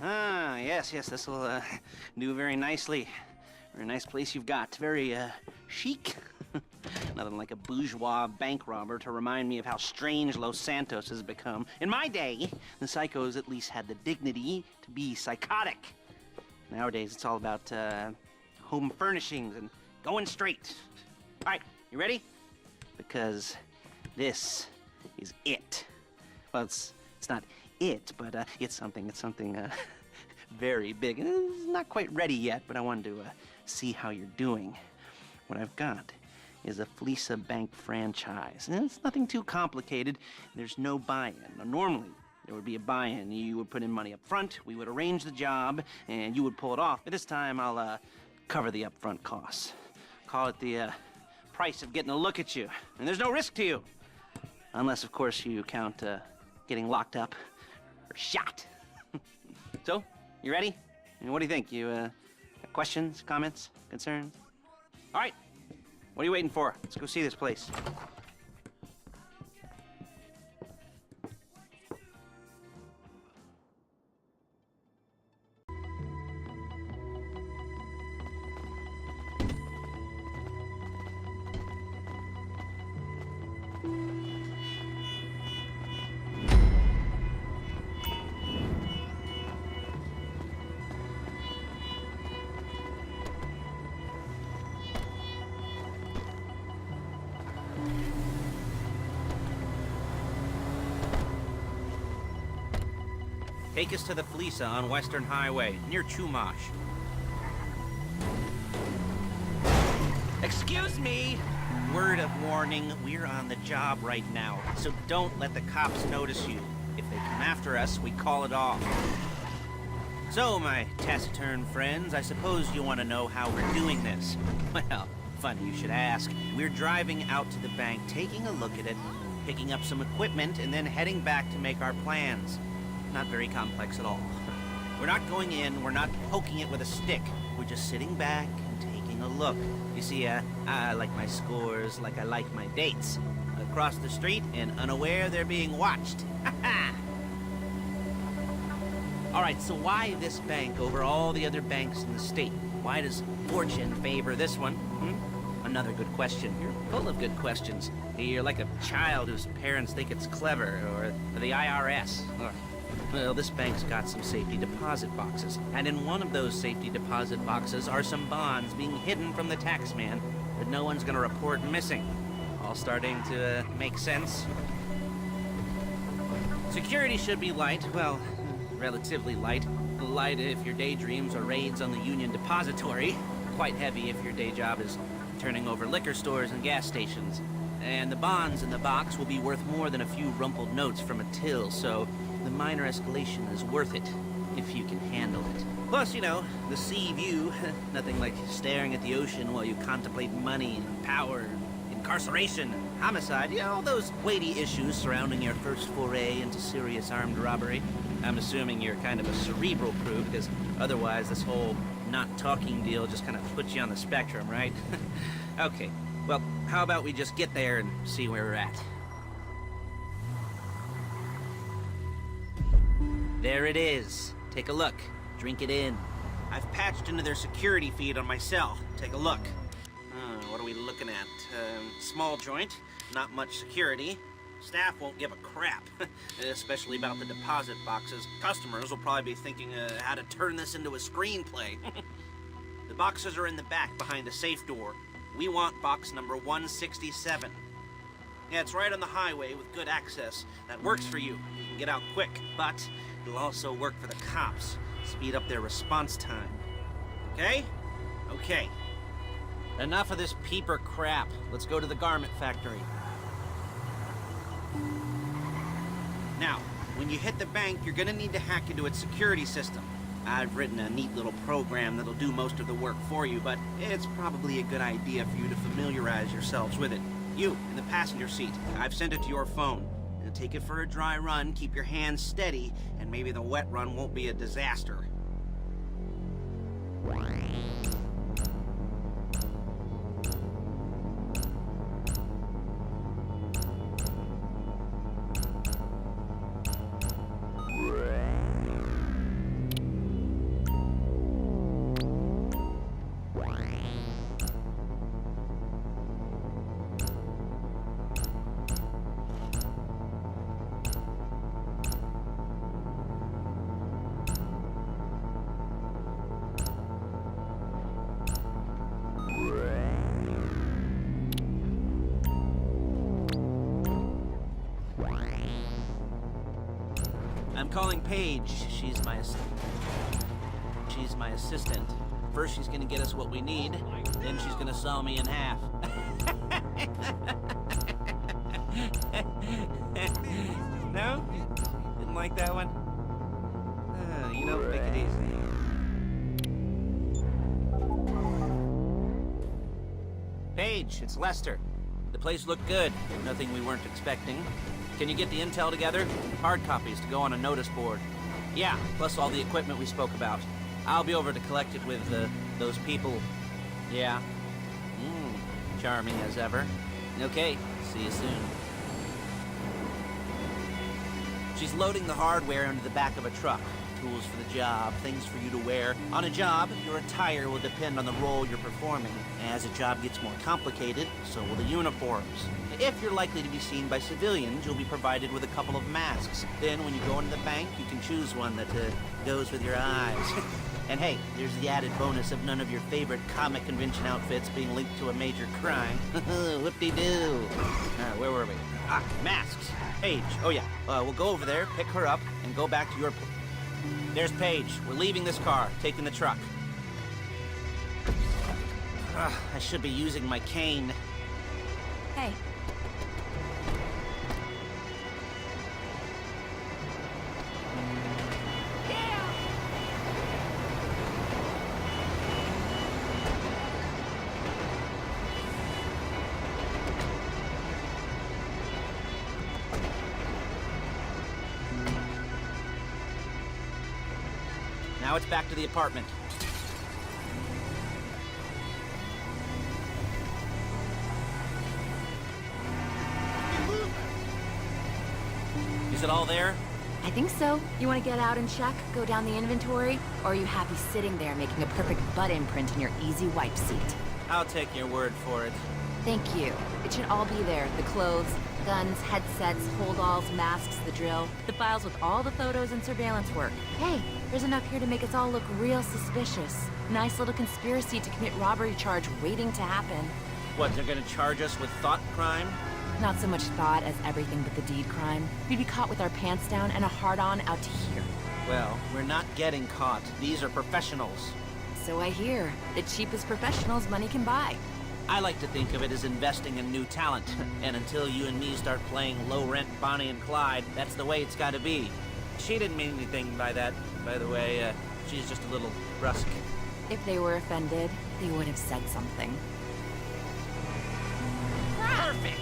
Ah, yes, this will do very nicely. Very nice place you've got. Very chic. Nothing like a bourgeois bank robber to remind me of how strange Los Santos has become. In my day, the psychos at least had the dignity to be psychotic. Nowadays, it's all about home furnishings and going straight. All right, you ready? Because this is it. Well, it's not it, but it's something very big. It's not quite ready yet, but I wanted to see how you're doing. What I've got is a Fleeca Bank franchise. And it's nothing too complicated. There's no buy-in. Now, normally, there would be a buy-in. You would put in money up front, we would arrange the job, and you would pull it off. But this time, I'll cover the upfront costs. Call it the price of getting a look at you. And there's no risk to you. Unless, of course, you count getting locked up or shot. So, you ready? And what do you think? You got questions, comments, concerns? All right. What are you waiting for? Let's go see this place. Take us to the Fleeca on Western Highway, near Chumash. Excuse me! Word of warning, we're on the job right now, so don't let the cops notice you. If they come after us, we call it off. So, my taciturn friends, I suppose you want to know how we're doing this. Well, funny you should ask. We're driving out to the bank, taking a look at it, picking up some equipment, and then heading back to make our plans. Not very complex at all. We're not going in, we're not poking it with a stick. We're just sitting back and taking a look. You see, I like my scores like I like my dates. Across the street and unaware they're being watched. All right, so why this bank over all the other banks in the state? Why does fortune favor this one? Another good question. You're full of good questions. You're like a child whose parents think it's clever, or the IRS. Well, this bank's got some safety deposit boxes, and in one of those safety deposit boxes are some bonds being hidden from the taxman that no one's gonna report missing. All starting to make sense? Security should be light, well, relatively light. Light if your daydreams are raids on the Union Depository. Quite heavy if your day job is turning over liquor stores and gas stations. And the bonds in the box will be worth more than a few rumpled notes from a till, so the minor escalation is worth it, if you can handle it. Plus, you know, the sea view, nothing like staring at the ocean while you contemplate money and power, incarceration, homicide, you know, all those weighty issues surrounding your first foray into serious armed robbery. I'm assuming you're kind of a cerebral crew, because otherwise this whole not talking deal just kind of puts you on the spectrum, right? Okay, well, how about we just get there and see where we're at? There it is. Take a look. Drink it in. I've patched into their security feed on my cell. Take a look. What are we looking at? Small joint, not much security. Staff won't give a crap, especially about the deposit boxes. Customers will probably be thinking how to turn this into a screenplay. The boxes are in the back behind a safe door. We want box number 167. Yeah, it's right on the highway with good access. That works for you. You can get out quick, but it'll also work for the cops. Speed up their response time. Okay? Okay. Enough of this peeper crap. Let's go to the garment factory. Now, when you hit the bank, you're gonna need to hack into its security system. I've written a neat little program that'll do most of the work for you, but it's probably a good idea for you to familiarize yourselves with it. You, in the passenger seat, I've sent it to your phone. Now take it for a dry run, keep your hands steady, and maybe the wet run won't be a disaster. calling Paige. She's my assistant. First she's gonna get us what we need, then she's gonna saw me in half. No? Didn't like that one? You know, take it easy. Paige, it's Lester. The place looked good. Nothing we weren't expecting. Can you get the intel together? Hard copies to go on a notice board. Yeah, plus all the equipment we spoke about. I'll be over to collect it with, those people. Yeah. Charming as ever. Okay, see you soon. She's loading the hardware into the back of a truck. Tools for the job, things for you to wear. On a job, your attire will depend on the role you're performing. As a job gets more complicated, so will the uniforms. If you're likely to be seen by civilians, you'll be provided with a couple of masks. Then when you go into the bank, you can choose one that goes with your eyes. And hey, there's the added bonus of none of your favorite comic convention outfits being linked to a major crime. Whoop-de-doo. Where were we? Masks. Paige. Oh yeah, we'll go over there, pick her up, and go back to your... There's Paige. We're leaving this car, taking the truck. I should be using my cane. Hey. Now it's back to the apartment. Is it all there? I think so. You want to get out and check? Go down the inventory? Or are you happy sitting there making a perfect butt imprint in your easy wipe seat? I'll take your word for it. Thank you. It should all be there. The clothes, guns, headsets, holdalls, masks, the drill. The files with all the photos and surveillance work. Hey, there's enough here to make us all look real suspicious. Nice little conspiracy to commit robbery charge waiting to happen. What, they're gonna charge us with thought crime? Not so much thought as everything but the deed crime. We'd be caught with our pants down and a hard-on out to here. Well, we're not getting caught. These are professionals. So I hear. The cheapest professionals money can buy. I like to think of it as investing in new talent. And until you and me start playing low-rent Bonnie and Clyde, that's the way it's gotta be. She didn't mean anything by that, by the way. She's just a little brusque. If they were offended, they would have said something. Perfect!